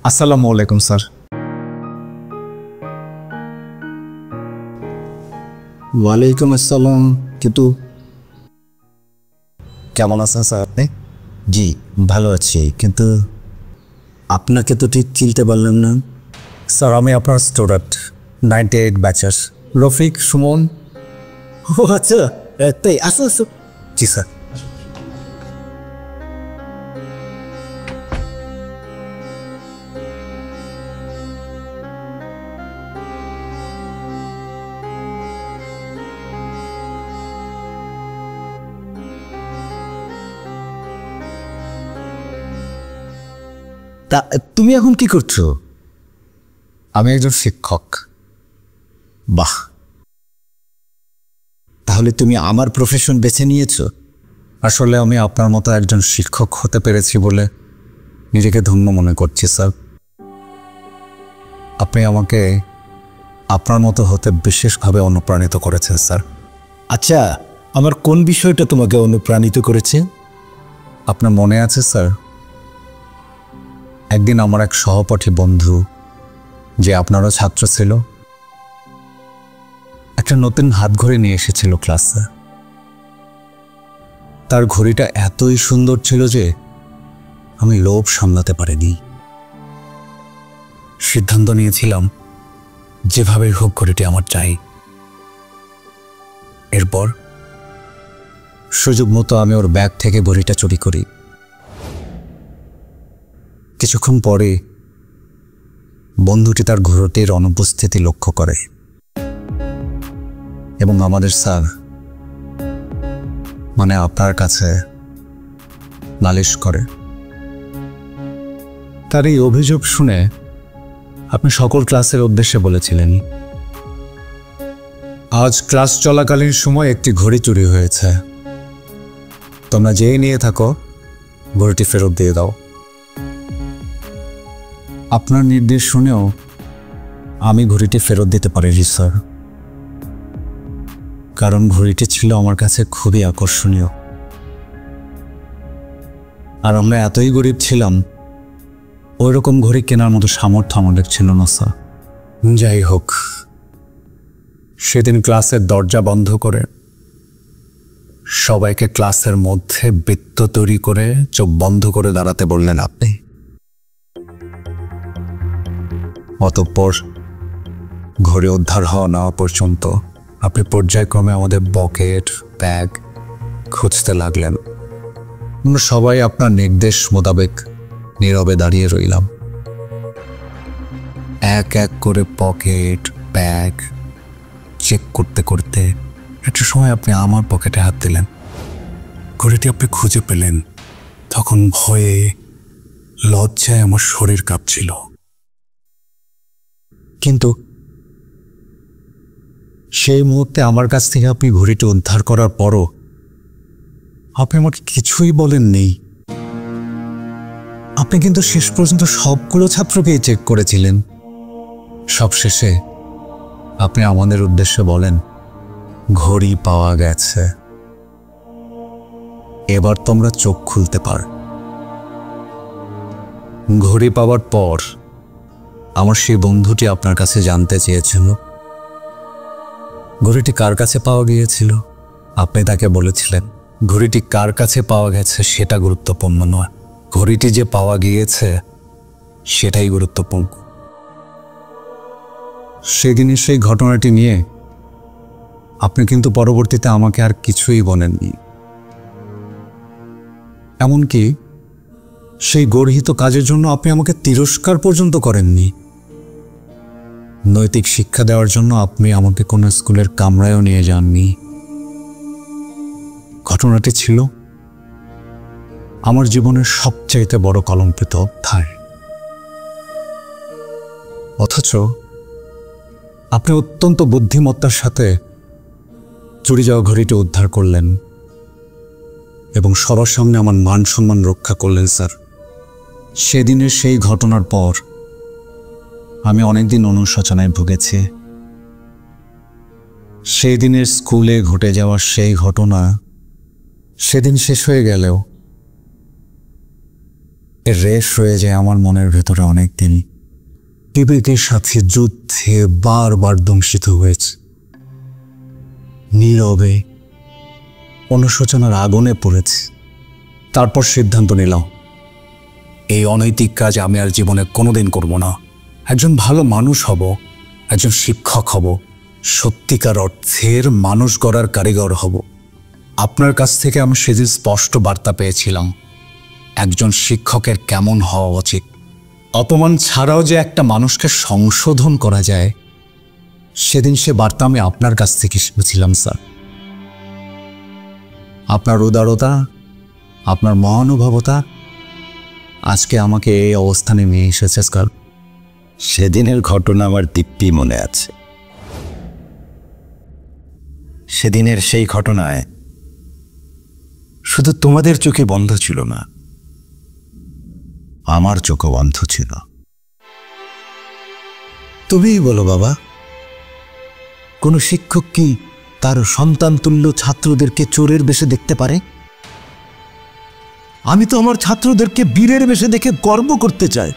আসসালামু আলাইকুম স্যার। ওয়ালাইকুম আসসালাম। কিন্তু কেমন আছেন স্যার আপনি? জি ভালো আছি, কিন্তু আপনাকে তো ঠিক চিনতে পারলাম না। স্যার আমি আপনার স্টুডেন্ট 98 ব্যাচের রফিক সুমন। ও আচ্ছা, তাই আসো আসো। জি স্যার। তা তুমি এখন কি করছো? আমি একজন শিক্ষক। বাহ, তাহলে তুমি আমার প্রফেশন বেছে নিয়েছো। আসলে আমি আপনার মতো একজন শিক্ষক হতে পেরেছি বলে নিজেকে ধন্য মনে করছি স্যার। আপনি আমাকে আপনার মতো হতে বিশেষভাবে অনুপ্রাণিত করেছেন স্যার। আচ্ছা, আমার কোন বিষয়টা তোমাকে অনুপ্রাণিত করেছে? আপনার মনে আছে স্যার, একদিন আমার এক সহপাঠী বন্ধু, যে আপনারও ছাত্র ছিল, একটা নতুন হাত ঘড়ি নিয়ে এসেছিল ক্লাসে। তার ঘড়িটা এতই সুন্দর ছিল যে আমি লোভ সামলাতে পারিনি। সিদ্ধান্ত নিয়েছিলাম যেভাবেই হোক ঘড়িটি আমার চাই। এরপর সুযোগ মতো আমি ওর ব্যাগ থেকে ঘড়িটা চুরি করি। কিছুক্ষণ পরে বন্ধুটি তার ঘড়িটির অনুপস্থিতি লক্ষ্য করে এবং আমাদের স্যার মানে আপনার কাছে নালিশ করে। তার এই অভিযোগ শুনে আপনি সকল ক্লাসের উদ্দেশ্যে বলেছিলেন, আজ ক্লাস চলাকালীন সময় একটি ঘড়ি চুরি হয়েছে, তোমরা যেই নিয়ে থাকো ঘড়িটি ফেরত দিয়ে দাও। আপনার নির্দেশ শুনেও আমি ঘড়িটি ফেরত দিতে পারিনি স্যার, কারণ ঘড়িটি ছিল আমার কাছে খুবই আকর্ষণীয়। আর আমরা এতই গরিব ছিলাম, ওই রকম ঘড়ি কেনার মতো সামর্থ্য আমাদের ছিল না স্যার। যাই হোক, সেদিন ক্লাসের দরজা বন্ধ করে সবাইকে ক্লাসের মধ্যে বৃত্ত তৈরি করে চোখ বন্ধ করে দাঁড়াতে বললেন আপনি। অতঃপর ঘড়ি উদ্ধার হওয়া না পর্যন্ত আপনি পর্যায়ক্রমে আমাদের পকেট ব্যাগ খুঁজতে লাগলেন। আমরা সবাই আপনার নির্দেশ মোতাবেক নীরবে দাঁড়িয়ে রইলাম। এক এক করে পকেট ব্যাগ চেক করতে করতে একটা সময় আপনি আমার পকেটে হাত দিলেন। ঘড়িটি আপনি খুঁজে পেলেন। তখন ভয়ে লজ্জায় আমার শরীর কাঁপছিল, কিন্তু সেই মুহূর্তে আমার কাছ থেকে আপনি ঘড়িটি উদ্ধার করার পরও আপনি আমাকে কিছুই বলেননি। আপনি কিন্তু শেষ পর্যন্ত সবগুলো ছাত্রকেই চেক করেছিলেন। সবশেষে আপনি আমাদের উদ্দেশ্যে বলেন, ঘড়ি পাওয়া গেছে, এবার তোমরা চোখ খুলতে পার। ঘড়ি পাওয়ার পর আমার সেই বন্ধুটি আপনার কাছে জানতে চেয়েছিল ঘড়িটি কার কাছে পাওয়া গিয়েছিল। আপনি তাকে বলেছিলেন, ঘড়িটি কার কাছে পাওয়া গেছে সেটা গুরুত্বপূর্ণ নয়, ঘড়িটি যে পাওয়া গিয়েছে সেটাই গুরুত্বপূর্ণ। সেদিনের সেই ঘটনাটি নিয়ে আপনি কিন্তু পরবর্তীতে আমাকে আর কিছুই বলেননি। এমনকি সেই গর্হিত কাজের জন্য আপনি আমাকে তিরস্কার পর্যন্ত করেননি। নৈতিক শিক্ষা দেওয়ার জন্য আপনি আমাকে কোনো স্কুলের কামরায়ও নিয়ে যাননি। ঘটনাটি ছিল আমার জীবনের সবচাইতে বড় কলঙ্কিত অধ্যায়। অথচ আপনি অত্যন্ত বুদ্ধিমত্তার সাথে চুরি যাওয়া ঘড়িটি উদ্ধার করলেন এবং সবার সামনে আমার মান সম্মান রক্ষা করলেন স্যার। সেদিনের সেই ঘটনার পর আমি অনেকদিন অনুশোচনায় ভুগেছি। সেই দিনের স্কুলে ঘটে যাওয়া সেই ঘটনা সেদিন শেষ হয়ে গেলেও এর রেশ রয়ে যায় আমার মনের ভেতরে অনেক দিন। বিবেকের সাথে যুদ্ধে বারবার দংশিত হয়েছে, নীরবে অনুশোচনার আগুনে পড়েছে। তারপর সিদ্ধান্ত নিলাম, এই অনৈতিক কাজ আমি আর জীবনে কোনোদিন করব না। একজন ভালো মানুষ হব, একজন শিক্ষক হব, সত্যিকার অর্থের মানুষ গড়ার কারিগর হব। আপনার কাছ থেকে আমি সেদিন স্পষ্ট বার্তা পেয়েছিলাম একজন শিক্ষকের কেমন হওয়া উচিত। অপমান ছাড়াও যে একটা মানুষকে সংশোধন করা যায়, সেদিন সে বার্তা আমি আপনার কাছ থেকে শিখেছিলাম স্যার। আপনার উদারতা, আপনার মহানুভবতা আজকে আমাকে এই অবস্থানে নিয়ে এসেছে স্যার। সেদিনের ঘটনা আমার দিব্যি মনে আছে। সেদিনের সেই ঘটনায় শুধু তোমাদের চোখে বন্ধ ছিল না, আমার চোখও বন্ধ ছিল। তুমিই বলো বাবা, কোন শিক্ষক কি তার সন্তান তুল্য ছাত্রদেরকে চোরের বেশে দেখতে পারে? আমি তো আমার ছাত্রদেরকে বীরের বেশে দেখে গর্ব করতে চাই।